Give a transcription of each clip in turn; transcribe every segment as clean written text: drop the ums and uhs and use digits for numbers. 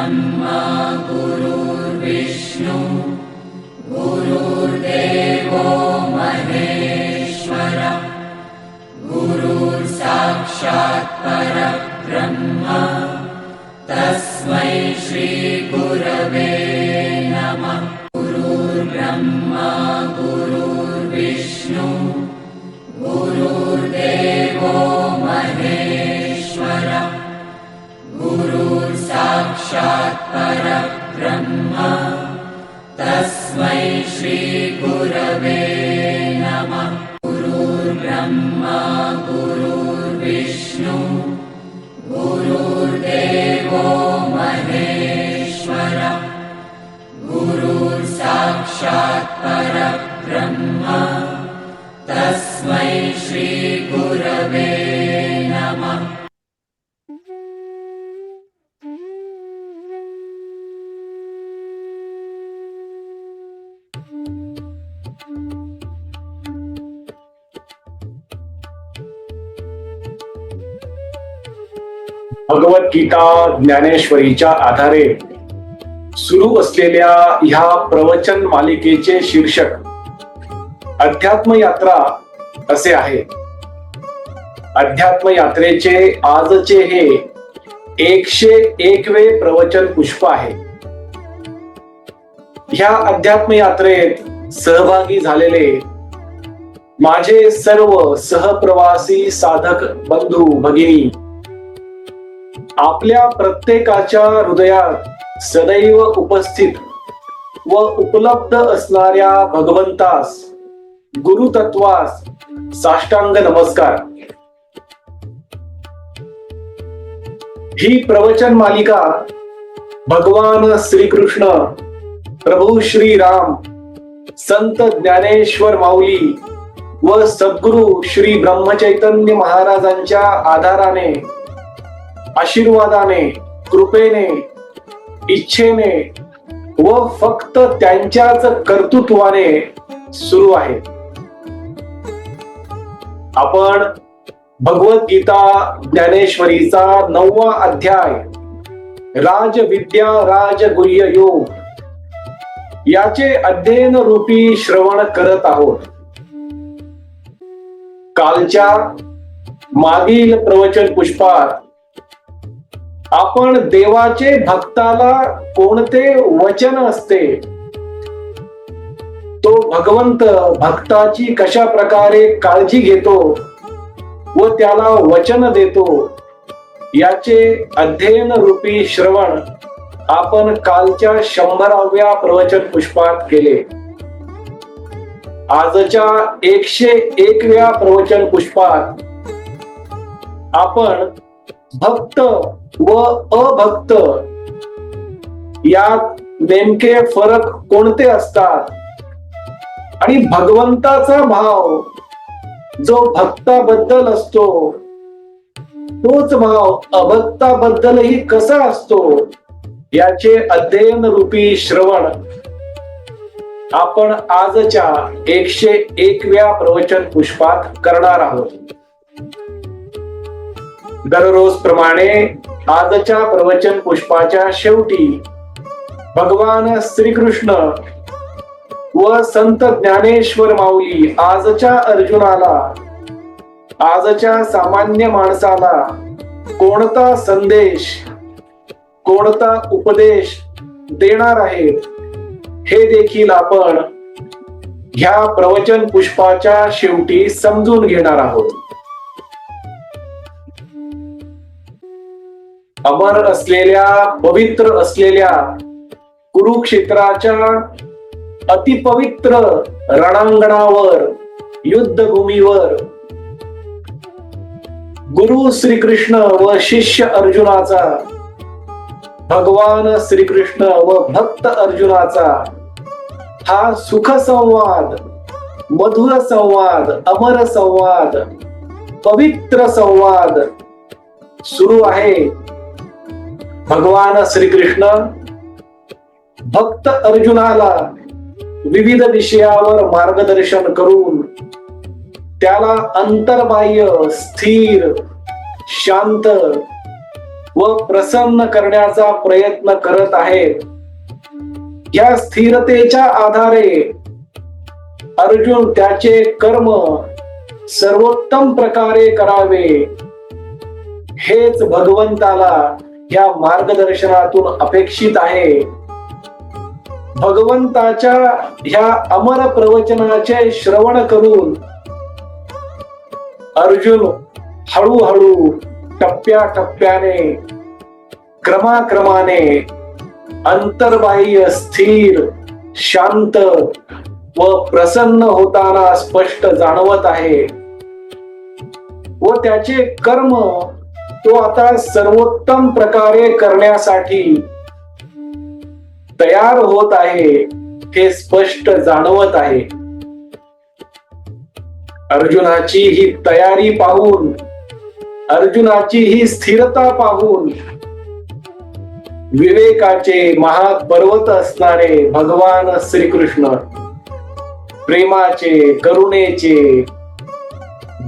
ब्रह्मा गुरुर्विष्णु गुरुर्देवो महेश्वर गुरुर्साक्षात् परब्रह्म तस्मै श्री गुरवे नमः। गुरुर्ब्रह्मा गुरुर्विष्णु गुरुर्देवो महेश्वर गुरुर्साक्षात् परब्रह्म तस्मै श्री गुरवे नमः। गुरुर्ब्रह्मा गुरुर्विष्णु गुरुर्देवो महेश्वर गुरुर्साक्षात् परब्रह्म तस्मै श्री गुरवे नमः। भगवद्गीता ज्ञानेश्वरीच्या आधारे सुरू असलेल्या ह्या प्रवचन मालिकेचे शीर्षक अध्यात्म यात्रा असे आहे। अध्यात्म यात्रेचे आजचे हे 101वे प्रवचन पुष्प आहे। ह्या अध्यात्म यात्रेत सहभागी झालेले माझे सर्व सहप्रवासी साधक बंधू भगिनी आपल्या प्रत्येकाच्या हृदयात सदैव उपस्थित व उपलब्ध असणाऱ्या भगवंतास गुरुतत्वास साष्टांग नमस्कार। ही प्रवचन मालिका भगवान श्रीकृष्ण प्रभू श्री राम संत ज्ञानेश्वर माऊली व सद्गुरु श्री ब्रह्मचैतन्य महाराजांच्या आधाराने आशीर्वादाने कृपेने इच्छेने व फक्त त्यांच्याच कर्तृत्वाने सुरू आहे। आपण भगवद्गीता ज्ञानेश्वरीचा 9वा अध्याय राजविद्या राजगुह्य योग याचे अध्ययन रूपी श्रवण करत आहोत। कालच्या मागील प्रवचन पुष्पात आपण देवाचे भक्ताला कोणते वचन असते, तो भगवंत भक्ताची कशा प्रकारे काळजी घेतो व त्याला वचन देतो याचे अध्ययन रूपी श्रवण आपण कालच्या 100व्या प्रवचन पुष्पात केले। आजच्या 101व्या प्रवचन पुष्पात आपण भक्त व अभक्त यात नेमके फरक कोणते असतात आणि भगवंताचा भाव जो भक्ताबद्दल असतो तोच भाव अभक्ताबद्दलही कसा असतो याचे अध्ययन रूपी श्रवण आपण आजच्या 101व्या प्रवचन पुष्पात करणार आहोत। दररोज प्रमाणे आजच्या प्रवचन पुष्पाच्या शेवटी भगवान श्रीकृष्ण व संत ज्ञानेश्वर माऊली आजच्या अर्जुनाला आजच्या सामान्य माणसाला कोणता संदेश कोणता उपदेश देणार आहेत हे देखील आपण ह्या प्रवचन पुष्पाच्या शेवटी समजून घेणार आहोत। अमर असलेल्या पवित्र असलेल्या कुरुक्षेत्राच्या अतिपवित्र रणांगणावर युद्धभूमीवर गुरु श्रीकृष्ण व शिष्य अर्जुनाचा भगवान श्रीकृष्ण व भक्त अर्जुनाचा हा सुख संवाद मधुर संवाद अमर संवाद पवित्र संवाद सुरू आहे। भगवान श्रीकृष्ण भक्त अर्जुनाला विविध विषयावर मार्गदर्शन करून त्याला अंतर्बाह्य स्थिर शांत व प्रसन्न करण्याचा प्रयत्न करत आहेत. या स्थिरतेच्या आधारे अर्जुन त्याचे कर्म सर्वोत्तम प्रकारे करावे, हेच भगवंताला या मार्गदर्शनातून अपेक्षित आहे. भगवंताच्या ह्या अमर प्रवचनाचे श्रवण करून अर्जुन हळूहळू टप्प्याटप्प्याने क्रमाक्रमाने अंतर्बाह्य स्थिर, शांत व प्रसन्न होताना स्पष्ट जाणवत आहे. व त्याचे कर्म तो आता सर्वोत्तम प्रकारे करण्यासाठी तयार होत आहे, हे स्पष्ट जाणवत आहे. अर्जुनाची ही तयारी पाहून, अर्जुनाची ही स्थिरता पाहून विवेकाचे महापर्वत असणारे भगवान श्रीकृष्ण प्रेमाचे, करुणेचे,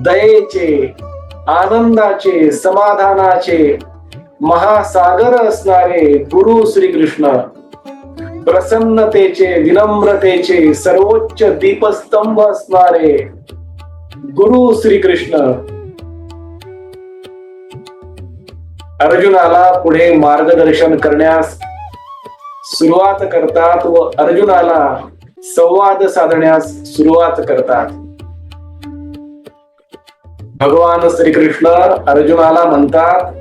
दयेचे, आनंदाचे, समाधानाचे महासागर असणारे गुरु श्रीकृष्ण, प्रसन्नतेचे, विनम्रतेचे सर्वोच्च दीपस्तंभ असणारे गुरु श्रीकृष्ण अर्जुनाला पुढे मार्गदर्शन करण्यास सुरुवात करतात व अर्जुनाला संवाद साधण्यास सुरुवात करतात. भगवान श्रीकृष्ण अर्जुनाला म्हणतात,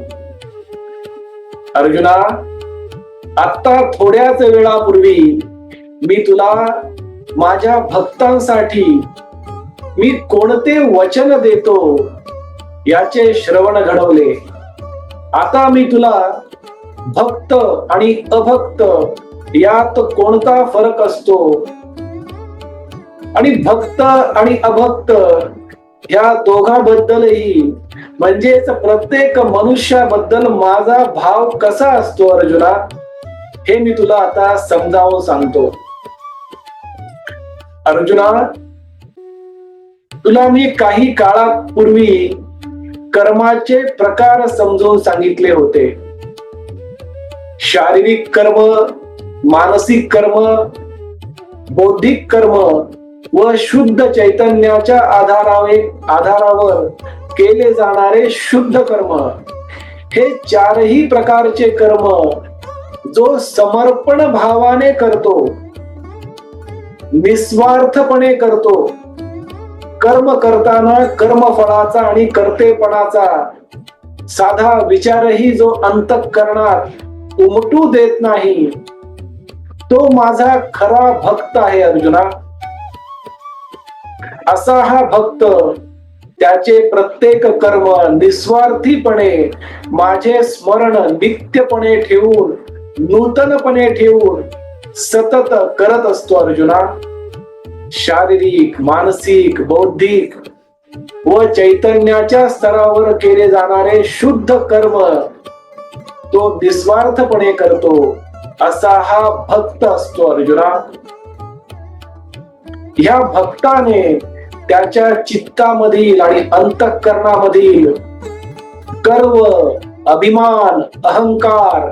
अर्जुना, आता थोड्याच वेळापूर्वी मी तुला माझ्या भक्तांसाठी मी कोणते वचन देतो याचे श्रवण घडवले. आता मी तुला भक्त आणि अभक्त यात कोणता फरक असतो आणि भक्त आणि अभक्त या दोघांबद्दलही म्हणजेच प्रत्येक मनुष्याबद्दल माझा भाव कसा असतो अर्जुना, हे मी तुला आता समजावून सांगतो. अर्जुना, तुला मी काही काळापूर्वी कर्माचे प्रकार समजून सांगितले होते. शारीरिक कर्म, मानसिक कर्म, बौद्धिक कर्म व शुद्ध चैतन्याच्या आधारावर केले जाणारे शुद्ध कर्म, हे चारही प्रकारचे कर्म जो समर्पण भावाने करतो, निस्वार्थपणे करतो, कर्म करताना कर्मफळाचा आणि कर्तेपणाचा साधा विचारही जो अंतःकरणात उमटू देत नाही, तो माझा खरा भक्त आहे अर्जुना. असा हा भक्त त्याचे प्रत्येक कर्म निस्वार्थीपणे माझे स्मरण नित्यपणे ठेवून, नूतनपणे ठेवून सतत करत असतो अर्जुना. शारीरिक, मानसिक, बौद्धिक व चैतन्याच्या स्तरावर केले जाणारे शुद्ध कर्म तो निस्वार्थपणे करतो, असा हा भक्त असतो अर्जुना. या भक्ताने त्याच्या चित्तामधील आणि अंतःकरणामधील गर्व, अभिमान, अहंकार,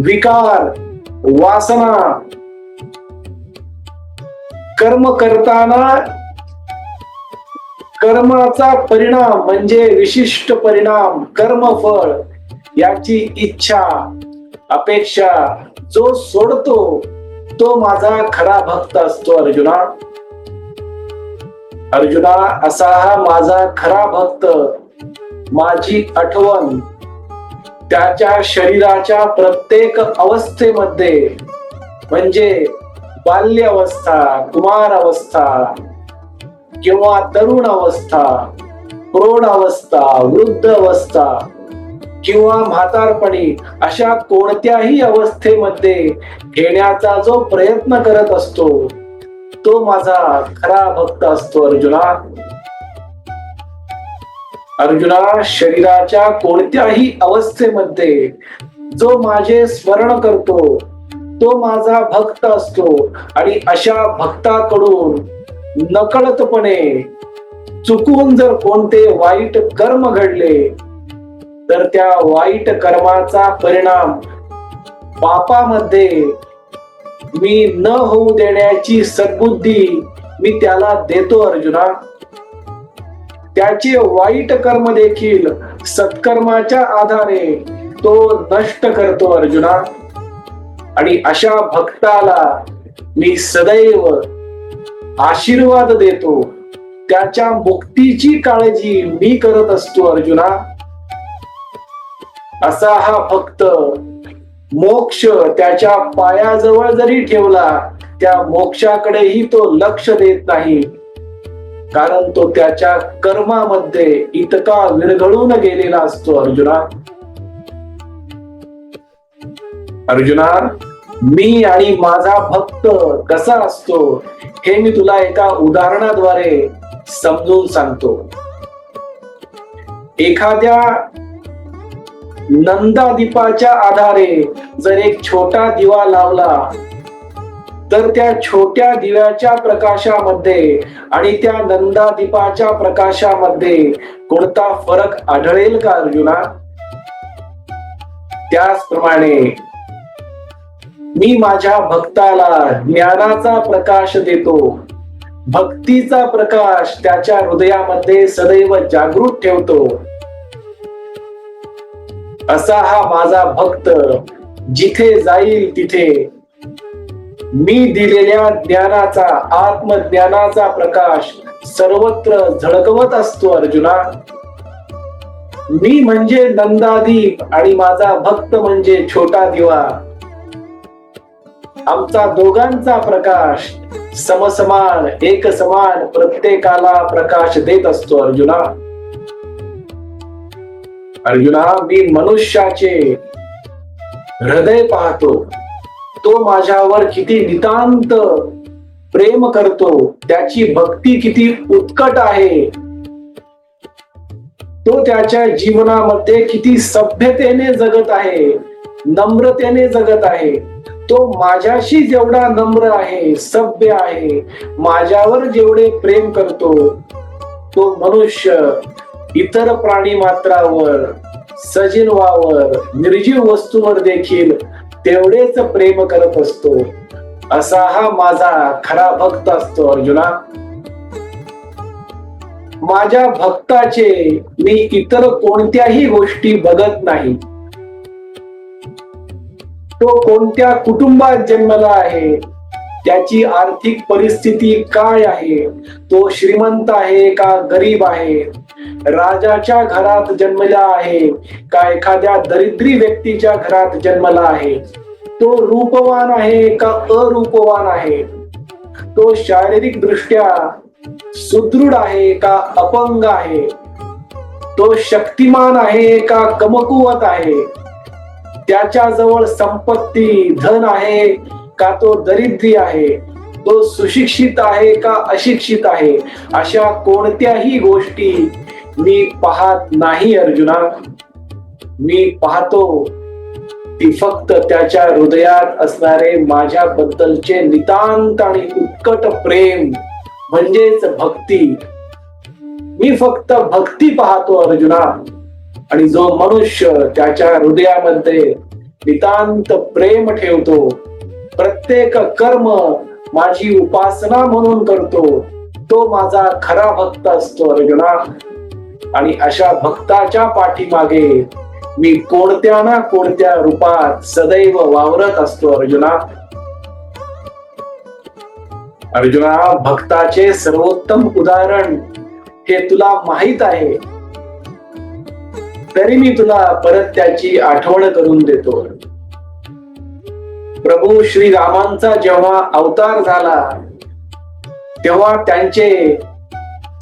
विकार, वासना, कर्म करताना कर्माचा परिणाम म्हणजे विशिष्ट परिणाम, कर्मफळ याची इच्छा, अपेक्षा जो सोडतो तो माझा खरा भक्त असतो अर्जुना. अर्जुना, असा हा माझा खरा भक्त माझी आठवण त्याच्या शरीराच्या प्रत्येक अवस्थेमध्ये म्हणजे बाल्य अवस्था, कुमार अवस्था किंवा तरुण अवस्था, प्रौढ अवस्था, वृद्ध अवस्था किंवा म्हातारपणी अशा कोणत्याही अवस्थेमध्ये घेण्याचा जो प्रयत्न करत असतो तो माझा खरा भक्त असतो अर्जुना. अर्जुना, शरीराच्या कोणत्याही अवस्थेमध्ये जो माझे स्मरण करतो तो माझा भक्त असतो आणि अशा भक्ताकडून नकळतपणे चुकून जर कोणते वाईट कर्म घडले तर त्या वाईट कर्माचा परिणाम पापामध्ये मी न होऊ देण्याची सद्बुद्धी मी त्याला देतो अर्जुना. त्याचे वाईट कर्म देखील सत्कर्माच्या आधारे तो नष्ट करतो अर्जुना. आणि अशा भक्ताला मी सदैव आशीर्वाद देतो, त्याच्या मुक्तीची काळजी मी करत असतो अर्जुना. असा हा भक्त मोक्ष त्याच्या पायाजवळ जरी ठेवला, त्या मोक्षाकडेही तो लक्ष देत नाही, कारण तो त्याच्या कर्मामध्ये इतका विरघळून गेलेला असतो अर्जुना. अर्जुना, मी आणि माझा भक्त कसा असतो हे मी तुला एका उदाहरणाद्वारे समजून सांगतो. एखाद्या नंदादीपाच्या आधारे जर एक छोटा दिवा लावला, तर त्या छोट्या दिव्याच्या प्रकाशामध्ये आणि त्या नंदादीपाच्या प्रकाशामध्ये कोणता फरक आढळेल का अर्जुना? त्याचप्रमाणे मी माझ्या भक्ताला ज्ञानाचा प्रकाश देतो, भक्तीचा प्रकाश त्याच्या हृदयामध्ये सदैव जागृत ठेवतो. असा हा माझा भक्त जिथे जाईल तिथे मी दिलेल्या ज्ञानाचा, आत्मज्ञानाचा प्रकाश सर्वत्र झळकवत असतो अर्जुना. मी म्हणजे नंदादीप आणि माझा भक्त म्हणजे छोटा दिवा. आमचा दोघांचा प्रकाश समसमान, एक समान प्रत्येकाला प्रकाश देत असतो अर्जुना. अर्जुना, मी मनुष्याचे हृदय पाहतो, तो माझ्यावर किती नितांत प्रेम करतो, त्याची भक्ती किती उत्कट आहे, तो त्याच्या जीवनामध्ये किती सभ्यतेने जगत आहे, नम्रतेने जगत आहे. तो माझ्याशी जेवढा नम्र आहे, सभ्य आहे, माझ्यावर जेवढे प्रेम करतो, तो मनुष्य इतर प्राणी मात्रावर, सजीवावर, निर्जीव वस्तूवर देखील तेवढेच प्रेम करत असतो. असा हा माझा खरा भक्त असतो अर्जुना. माझ्या भक्ताचे मी इतर कोणत्याही गोष्टी बघत नाही. तो कोणत्या कुटुंबात जन्मला आहे, त्याची आर्थिक परिस्थिती काय आहे, तो श्रीमंत आहे का गरीब आहे, राजाच्या घरात जन्मला आहे का एखाद्या दरिद्री व्यक्तीच्या घरात जन्मला आहे, तो रूपवान आहे का अरूपवान आहे, तो शारीरिक दृष्ट्या सुदृढ आहे का अपंग आहे, तो शक्तिमान आहे का कमकुवत आहे, त्याच्याजवळ संपत्ती धन आहे का तो दरिद्री आहे, तो सुशिक्षित आहे का अशिक्षित आहे, अशा कोणत्याही गोष्टी मी पाहत नाही अर्जुना. मी पाहतो ती फक्त त्याच्या हृदयात असणारे माझ्याबद्दलचे नितांत आणि उत्कट प्रेम, म्हणजेच भक्ती. मी फक्त भक्ती पाहतो अर्जुना. आणि जो मनुष्य त्याच्या हृदयामध्ये नितांत प्रेम ठेवतो, प्रत्येक कर्म माझी उपासना म्हणून करतो, तो माझा खरा भक्त असतो अर्जुना. आणि अशा भक्ताच्या पाठीमागे मी कोणत्या ना कोणत्या रूपात सदैव वावरत असतो अर्जुना. अर्जुना, भक्ताचे सर्वोत्तम उदाहरण हे तुला माहित आहे, तरी मी तुला परत त्याची आठवण करून देतो. प्रभू श्री रामांचा जेव्हा अवतार झाला, तेव्हा त्यांचे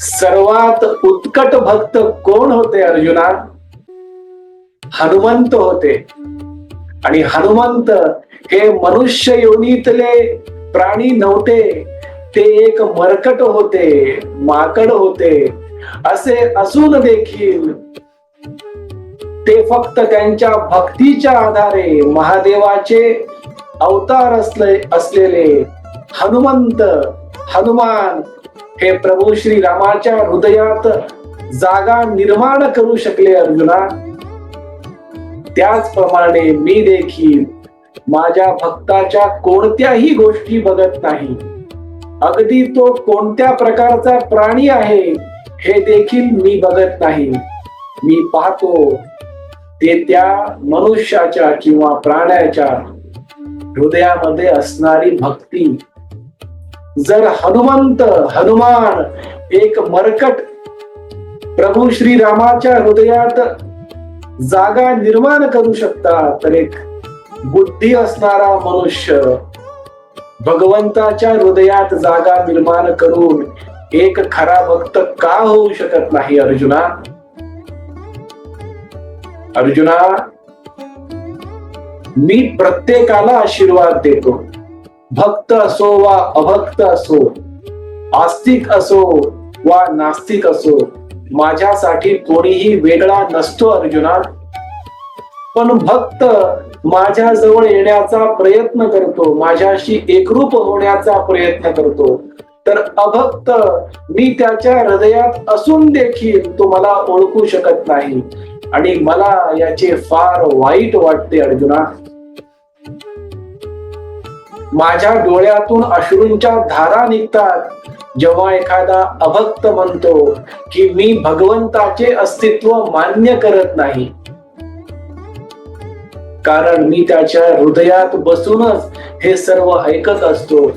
सर्वात उत्कट भक्त कोण होते अर्जुना? हनुमंत होते. आणि हनुमंत हे मनुष्य योनीतले प्राणी नव्हते, ते एक मरकट होते, माकड होते. असे असून देखील ते फक्त त्यांच्या भक्तीच्या आधारे महादेवाचे अवतार असलेले हनुमान हे प्रभू श्री रामाच्या हृदयात जागा निर्माण करू शकले अर्जुना. त्याचप्रमाणे मी देखील माझ्या भक्ताच्या कोणत्याही गोष्टी बघत नाही. अगदी तो कोणत्या प्रकारचा प्राणी आहे हे देखील मी बघत नाही. मी पाहतो ते त्या मनुष्याच्या किंवा प्राण्याच्या हृदयामध्ये असणारी भक्ती. जर हनुमान एक मरकट प्रभू श्रीरामाच्या हृदयात जागा निर्माण करू शकतात, तर एक बुद्धी असणारा मनुष्य भगवंताच्या हृदयात जागा निर्माण करून एक खरा भक्त का होऊ शकत नाही? अर्जुना, मी प्रत्येकाला आशीर्वाद देतो. भक्त असो वा अभक्त असो, आस्तिक असो वा नास्तिक असो, माझ्यासाठी कोणीही वेगळा नसतो अर्जुना. पण भक्त माझ्या जवळ येण्याचा प्रयत्न करतो, माझ्याशी एकरूप होण्याचा प्रयत्न करतो. तर अभक्त मी त्याच्या हृदयात असून देखील तो मला ओळखू शकत नाही आणि मला याचे फार वाईट वाटते अर्जुना. माझ्या डोळ्यातून अश्रूंच्या धारा निघतात जेव्हा एखादा अभक्त म्हणतो की मी भगवंताचे अस्तित्व मान्य करत नाही. कारण मी त्याच्या हृदयात बसूनच हे सर्व ऐकत असतो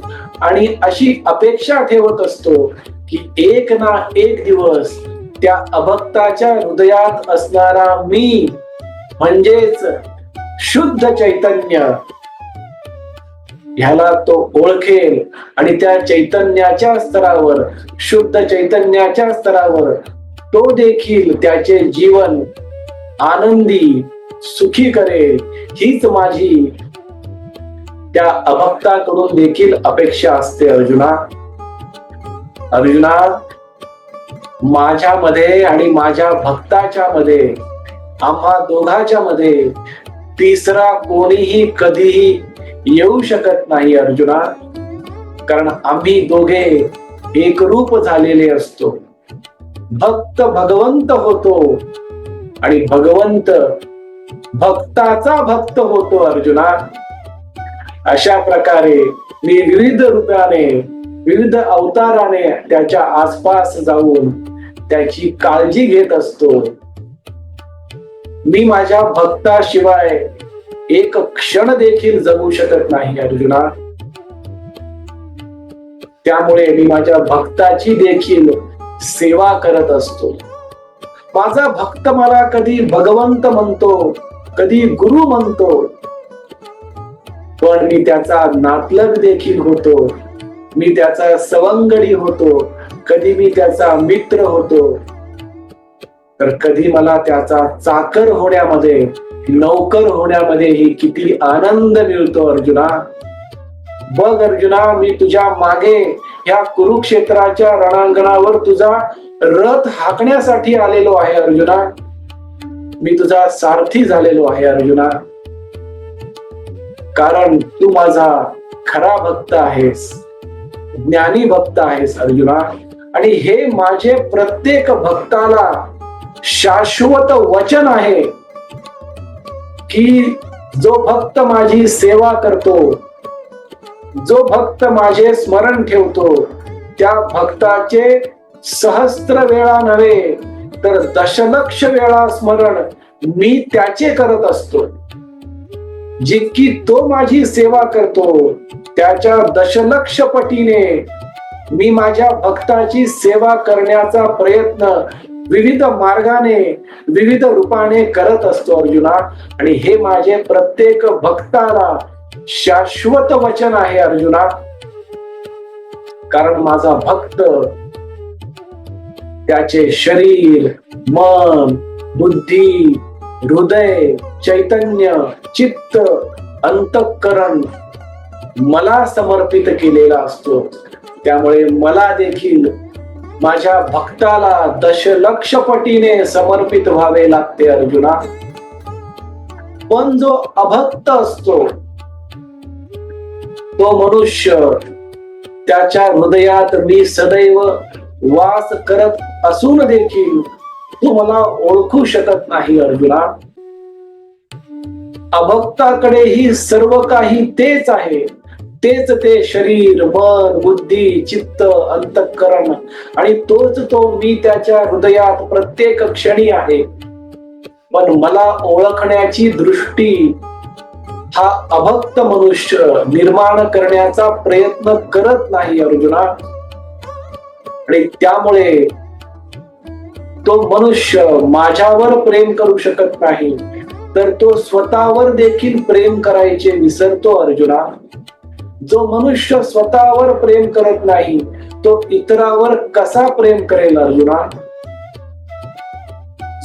आणि अशी अपेक्षा ठेवत असतो की एक ना एक दिवस त्या अभक्ताच्या हृदयात असणारा मी म्हणजेच शुद्ध चैतन्य ह्याला तो ओळखेल आणि त्या चैतन्याच्या स्तरावर, शुद्ध चैतन्याच्या स्तरावर तो देखील त्याचे जीवन आनंदी सुखी करेल. हीच माझी त्या अभक्ताकडून देखील अपेक्षा असते अर्जुना. माझ्यामध्ये आणि माझ्या भक्ताच्या मध्ये, आम्हा दोघांच्या मध्ये तिसरा कोणीही कधीही येऊ शकत नाही अर्जुना. कारण आम्ही दोघे एकरूप झालेले असतो. भक्त भगवंत होतो आणि भगवंत भक्ताचा भक्त होतो अर्जुना. अशा प्रकारे मी विविध रूपाने, विविध अवताराने त्याच्या आसपास जाऊन त्याची काळजी घेत असतो. मी माझ्या भक्ताशिवाय एक क्षण देखील जगू शकत नाही अर्जुना. त्यामुळे मी माझ्या भक्ताची देखील सेवा करत असतो. माझा भक्त मला कधी भगवंत म्हणतो, कधी गुरु म्हणतो, पण मी त्याचा नातलग देखील होतो. मी त्याचा सवंगडी होतो, कधी मी त्याचा मित्र होतो, तर कधी मला त्याचा चाकर होण्यामध्ये, नौकर होण्यामध्ये ही किती आनंद मिळतो अर्जुना. बघ अर्जुना, मी तुझ्या मागे या कुरुक्षेत्राच्या रणांगणावर तुझा रथ हाकण्यासाठी आलेलो आहे अर्जुना. मी तुझा सारथी झालेलो आहे अर्जुना. कारण तू माझा खरा भक्त आहेस, ज्ञानी भक्त आहेस अर्जुना. आणि हे माझे प्रत्येक भक्ताला शाश्वत वचन आहे की जो भक्त माझी सेवा करतो, जो भक्त माझे स्मरण ठेवतो, त्या भक्ताचे सहस्त्र वेळा नव्हे तर दशलक्ष वेळा स्मरण मी त्याचे करत असतो. जितकी तो माझी सेवा करतो त्याच्या दशलक्ष पटीने मी माझ्या भक्ताची सेवा करण्याचा प्रयत्न विविध मार्गाने, विविध रूपाने करत असतो अर्जुना. आणि हे माझे प्रत्येक भक्ताला शाश्वत वचन आहे अर्जुना. कारण माझा भक्त त्याचे शरीर, मन, बुद्धी, हृदय, चैतन्य, चित्त, अंतःकरण मला समर्पित केलेला असतो. त्यामुळे मला देखील माझ्या भक्ताला दशलक्ष पटीने समर्पित व्हावे लागते अर्जुना. पण जो अभक्त असतो तो मनुष्य, त्याच्या हृदयात मी सदैव वास करत असून देखील तो मला ओळखू शकत नाही अर्जुना. अभक्ताकडेही सर्व काही तेच आहे. तेच ते शरीर, मन, बुद्धी, चित्त, अंतःकरण आणि तोच तो मी त्याच्या हृदयात प्रत्येक क्षणी आहे. पण मला ओळखण्याची दृष्टी हा अभक्त मनुष्य निर्माण करण्याचा प्रयत्न करत नाही अर्जुना. आणि त्यामुळे तो मनुष्य माझ्यावर प्रेम करू शकत नाही, तर तो स्वतःवर देखील प्रेम करायचे विसरतो अर्जुना. जो मनुष्य स्वतःवर प्रेम करत नाही तो इतरावर कसा प्रेम करेल अर्जुना.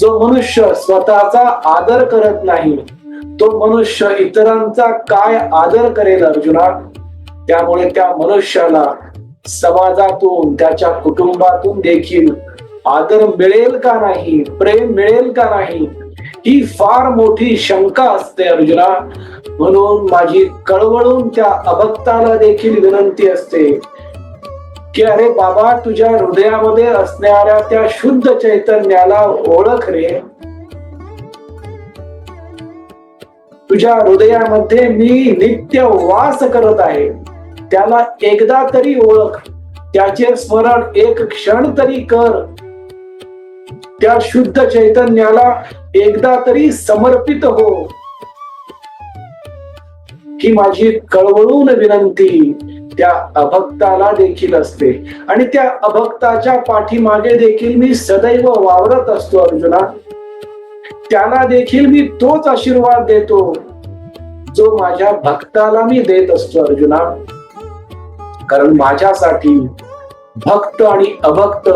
जो मनुष्य स्वतःचा आदर करत नाही तो मनुष्य इतरांचा काय आदर करेल अर्जुना. त्यामुळे त्या मनुष्याला समाजातून, त्याच्या कुटुंबातून देखील आदर मिळेल का नाही, प्रेम मिळेल का नाही, ही फार मोठी शंका असते अर्जुना. म्हणून माझी कळवळून त्या अभक्ताला देखील विनंती असते की अरे बाबा, तुझ्या हृदयामध्ये असणाऱ्या त्या शुद्ध चैतन्याला ओळख रे. तुझ्या हृदयामध्ये मी नित्य वास करत आहे, त्याला एकदा तरी ओळख, त्याचे स्मरण एक क्षण तरी कर. त्या शुद्ध चैतन्याला एकदा तरी समर्पित हो. ही माझी कळवळून विनंती त्या अभक्ताला देखील असते. आणि त्या अभक्ताच्या पाठीमागे देखील मी सदैव वावरत असतो अर्जुना. त्याला देखील मी तोच आशीर्वाद देतो जो माझ्या भक्ताला मी देत असतो अर्जुना. कारण माझ्यासाठी भक्त आणि अभक्त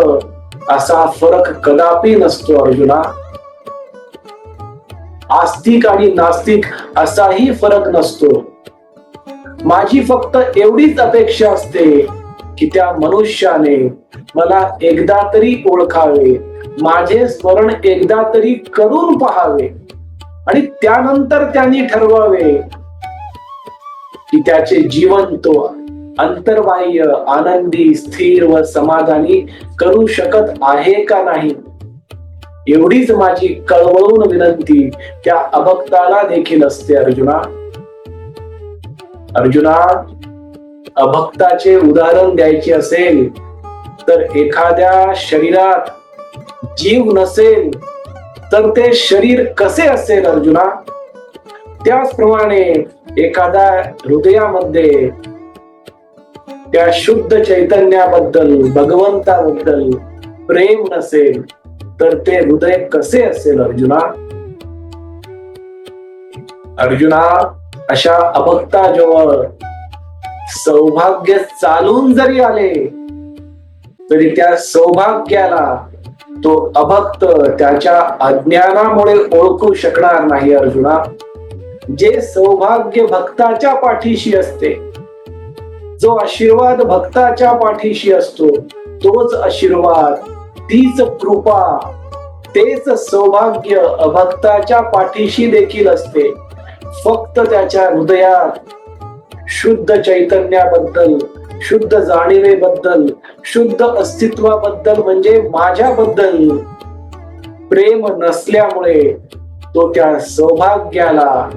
असा फरक कदापि नसतो अर्जुना. आस्तिक आणि नास्तिक असाही फरक नसतो. माझी फक्त एवढीच अपेक्षा असते की त्या मनुष्याने मला एकदा तरी ओळखावे, माझे स्मरण एकदा तरी करून पहावे आणि त्यानंतर त्यांनी ठरवावे की त्याचे जीवन तो अंतर्बाह्य, आनंदी, स्थिर व समाधानी करू शकत आहे का नाही. एवढीच माझी कळवळून विनंती त्या अभक्ताला देखील असते अर्जुना. अर्जुना, अभक्ताचे उदाहरण द्यायचे असेल तर एखाद्या शरीरात जीव नसेल तर ते शरीर कसे असेल अर्जुना. त्याचप्रमाणे एखाद्या हृदयामध्ये त्या शुद्ध चैतन्याबद्दल, भगवंताबद्दल प्रेम नसेल तर ते हृदय कसे असेल अर्जुना. अर्जुना, अशा अभक्ताजवळ सौभाग्य चालून जरी आले तरी त्या सौभाग्याला तो अभक्त त्याच्या अज्ञानामुळे ओळखू शकणार नाही अर्जुना. जे सौभाग्य भक्ताच्या पाठीशी असते, जो आशीर्वाद भक्ताच्या पाठीशी असतो, तोच आशीर्वाद, तीच कृपा, तेच सौभाग्य अभक्ताच्या पाठीशी देखील असते. फक्त त्याच्या हृदयात शुद्ध चैतन्याबद्दल, शुद्ध जाणीवेबद्दल, शुद्ध अस्तित्वाबद्दल म्हणजे माझ्याबद्दल प्रेम नसल्यामुळे तो त्या सौभाग्याला,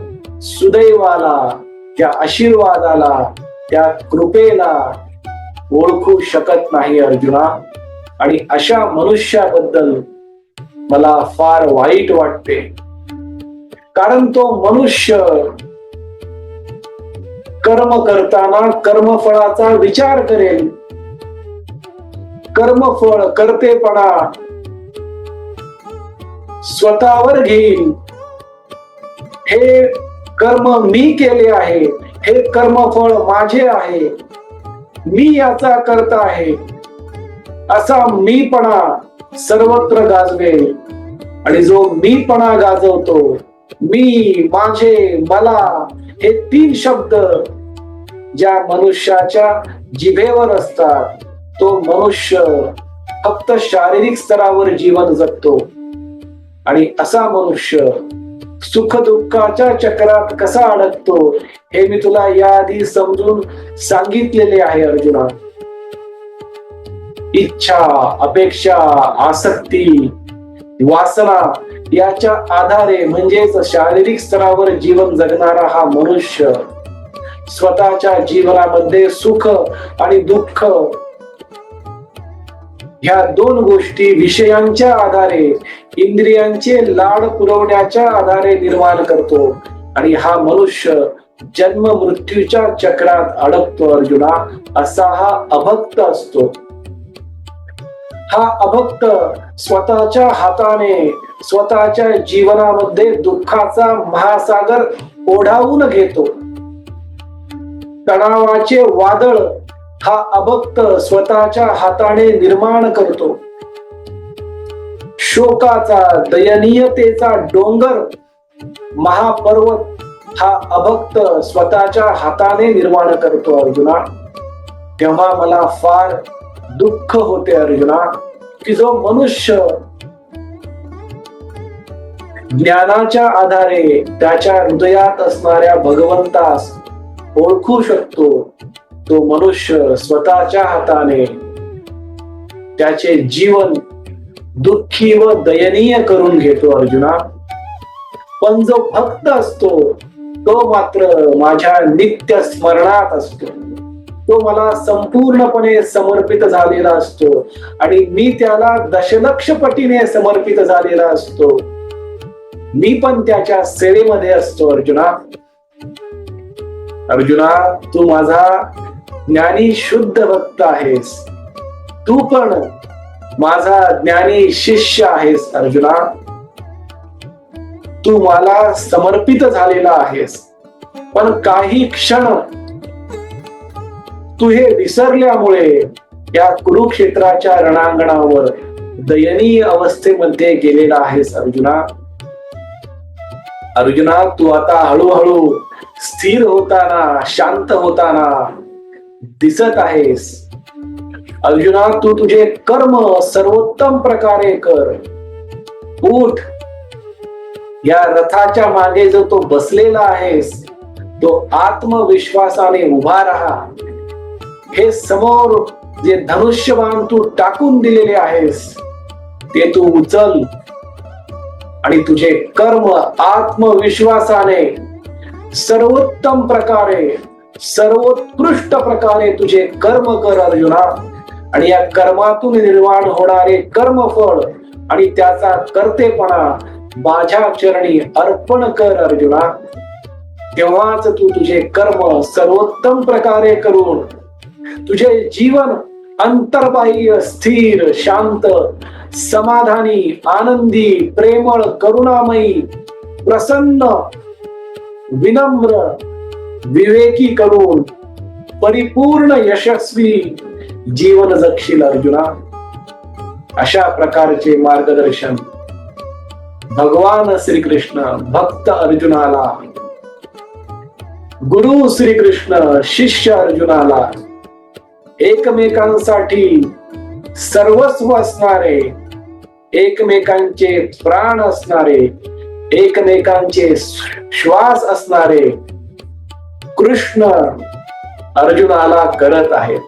सुदैवाला, त्या आशीर्वादाला, त्या कृपेला ओळखू शकत नाही अर्जुना. आणि अशा मनुष्याबद्दल मला फार वाईट वाटते. कारण तो मनुष्य कर्म करताना कर्मफळाचा विचार करेल. कर्मफळ, कर्तेपणा स्वतःवर घेईल. हे कर्म मी केले आहे, हे कर्मफळ माझे आहे, मी याचा करता आहे, असा मीपणा सर्वत्र गाजवेल. आणि जो मीपणा गाजवतो, मी, माझे, मला, हे तीन शब्द ज्या मनुष्याच्या जिभेवर असतात तो मनुष्य फक्त शारीरिक स्तरावर जीवन जगतो. आणि असा मनुष्य सुख दुःखाच्या चक्रात कसा अडकतो हे मी तुला याआधी समजून सांगितलेले आहे अर्जुना. इच्छा, अपेक्षा, आसक्ती, वासना याच्या आधारे म्हणजेच शारीरिक स्तरावर जीवन जगणारा हा मनुष्य स्वतःच्या जीवनामध्ये सुख आणि दुःख ह्या दोन गोष्टी विषयांच्या आधारे, इंद्रियांचे लाड पुरवण्याच्या आधारे निर्माण करतो आणि हा मनुष्य जन्म मृत्यूच्या चक्रात अडकतो अर्जुना. असा हा अभक्त असतो. हा अभक्त स्वतःच्या हाताने स्वतःच्या जीवनामध्ये दुःखाचा महासागर ओढावून घेतो. तणावाचे वादळ हा अभक्त स्वतःच्या हाताने निर्माण करतो. शोकाचा दयनीयतेचा डोंगर महापर्वत हा अभक्त स्वतःच्या हाताने निर्माण करतो अर्जुना. तेव्हा मला फार दुःख होते अर्जुना, की जो मनुष्य ज्ञानाच्या आधारे त्याच्या हृदयात असणाऱ्या भगवंतास ओळखू शकतो, तो मनुष्य स्वतःच्या हाताने त्याचे जीवन दुःखी व दयनीय करून घेतो अर्जुना. पण जो भक्त असतो तो मात्र माझ्या नित्य स्मरणात असतो. तो मला संपूर्णपणे समर्पित झालेला असतो आणि मी त्याला दशलक्ष पटीने समर्पित झालेला असतो. मी पण त्याच्या सेवेमध्ये असतो अर्जुना. अर्जुना, तू माझा ज्ञानी शुद्ध भक्त आहेस. तू पण माझा ज्ञानी शिष्य आहेस अर्जुना. तू मला समर्पित झालेला आहेस. पण काही क्षण तू हे विसरल्यामुळे या कुरुक्षेत्राच्या रणांगणावर दयनीय अवस्थेमध्ये गेलेला आहेस अर्जुना. अर्जुना, तू आता हळूहळू स्थिर होताना, शांत होताना दिसत आहेस. अर्जुना, तू तुझे कर्म सर्वोत्तम प्रकारे कर. उठ, या रथाच्या मागे जो तो बसलेला आहेस तो आत्मविश्वासाने उभा राहा. हे समोर जे धनुष्यबाण तू टाकून दिलेले आहेस ते तू उचल आणि तुझे कर्म आत्मविश्वासाने सर्वोत्तम प्रकारे, सर्वोत्कृष्ट प्रकारे तुझे कर्म कर अर्जुना. आणि या कर्मातून निर्माण होणारे कर्मफळ आणि त्याचा कर्तेपणा माझ्या चरणी अर्पण कर अर्जुना. तेव्हाच तू तुझे कर्म सर्वोत्तम प्रकारे करून तुझे जीवन अंतर्बाह्य स्थिर, शांत, समाधानी, आनंदी, प्रेमळ, करुणामयी, प्रसन्न, विनम्र, विवेकी करून परिपूर्ण यशस्वी जीवन जगशील अर्जुना. अशा प्रकारचे मार्गदर्शन भगवान श्रीकृष्ण भक्त अर्जुनाला, गुरु श्रीकृष्ण शिष्य अर्जुनाला, एकमेकांसाठी सर्वस्व असणारे, एकमेकांचे प्राण असणारे, एकमेकांचे श्वास असणारे कृष्ण अर्जुनाला करत आहेत.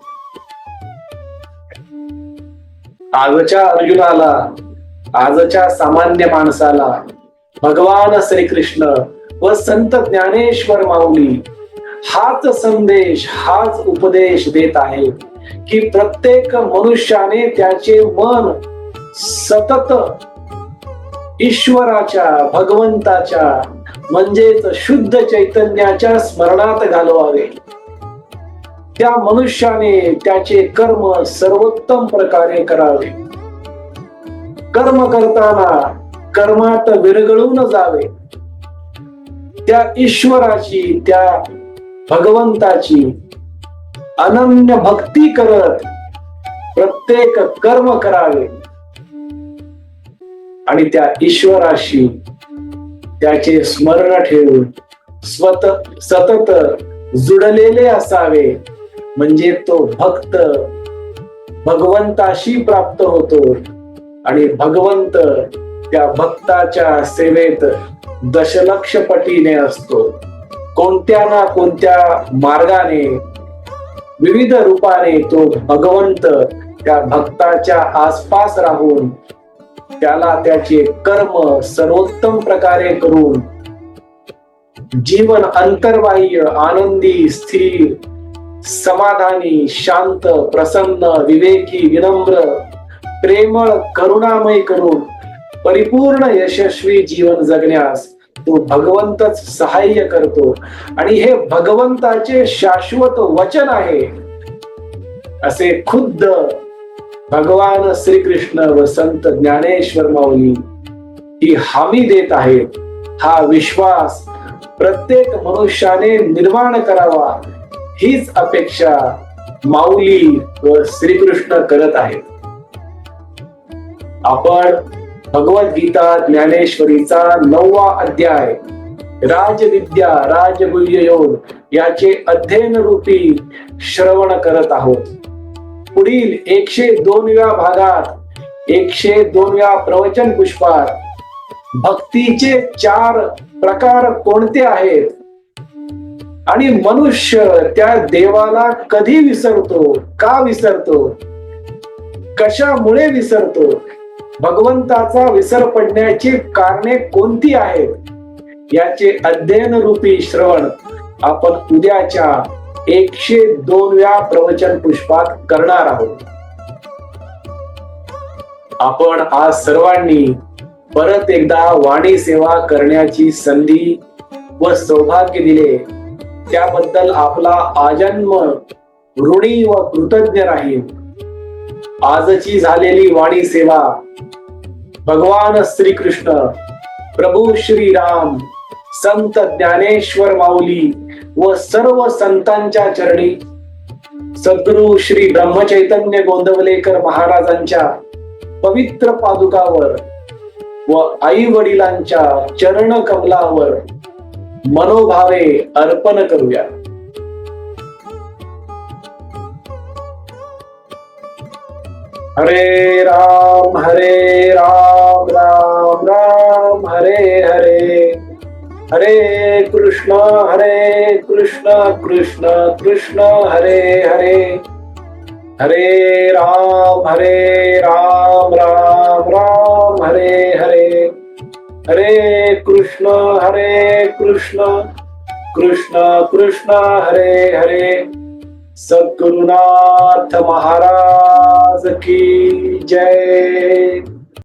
आजच्या अर्जुनाला, आजच्या सामान्य माणसाला भगवान श्रीकृष्ण व संत ज्ञानेश्वर माऊली हाच संदेश, हाच उपदेश देत आहे की प्रत्येक मनुष्याने त्याचे मन सतत ईश्वराच्या, भगवंताच्या म्हणजेच शुद्ध चैतन्याच्या स्मरणात घालवावे. त्या मनुष्याने त्याचे कर्म सर्वोत्तम प्रकारे करावे. कर्म करताना कर्मात विरघळून जावे. त्या ईश्वराची, त्या भगवंताची अनन्य भक्ती करत प्रत्येक कर्म करावे आणि त्या ईश्वराशी त्याचे स्मरण ठेवून सतत जुडलेले असावे. म्हणजे तो भक्त भगवंताशी प्राप्त होतो आणि भगवंत त्या भक्ताच्या सेवेत दशलक्ष पटीने असतो. कोणत्या ना कोणत्या मार्गाने, विविध रूपाने तो भगवंत त्या भक्ताच्या आसपास राहून त्याला त्याचे कर्म सर्वोत्तम प्रकारे करून जीवन अंतर्बाह्य आनंदी स्थिर समाधानी शांत प्रसन्न विवेकी विनम्र प्रेमळ करुणामय करून परिपूर्ण यशस्वी जीवन जगण्यास तो भगवंतच सहाय्य करतो आणि हे भगवंताचे शाश्वत वचन आहे असे खुद्द भगवान श्रीकृष्ण व संत ज्ञानेश्वर माऊली ही हमी देत आहेत. हा विश्वास प्रत्येक मनुष्याने निर्माण करावा हीच अपेक्षा माऊली व श्रीकृष्ण करत आहेत. आपण भगवद्गीता ज्ञानेश्वरीचा 9वा अध्याय राजविद्या राजगुह्य योग याचे अध्ययन रूपी श्रवण करत आहोत. पुढील 102व्या भागात 102व्या प्रवचन पुष्पात भक्तीचे 4 प्रकार कोणते आहेत आणि मनुष्य त्या देवाला कधी विसरतो, का विसरतो, कशामुळे विसरतो, भगवंताचा विसर पडण्याची कारणे कोणती आहेत याचे अध्ययन रूपी श्रवण आपण उद्याच्या 102व्या प्रवचन पुष्पात करणार आहोत. आपण आज सर्वांनी परत एकदा वाणी सेवा करण्याची संधी व सौभाग्य दिले त्याबद्दल आपला आजन्म ऋणी व कृतज्ञ राहील. आजची झालेली वाणी सेवा भगवान श्रीकृष्ण प्रभू श्रीराम संत ज्ञानेश्वर माऊली व सर्व संतांच्या चरणी सद्गुरु श्री ब्रह्मचैतन्य गोंदवलेकर महाराजांच्या पवित्र पादुकावर व आई वडिलांच्या चरण कमलावर मनोभावे अर्पण करूया. हरे राम राम राम हरे हरे हरे कृष्ण कृष्ण कृष्ण हरे हरे हरे राम राम राम हरे हरे हरे कृष्ण कृष्ण कृष्ण हरे हरे. सद्गुरुनाथ महाराज की जय.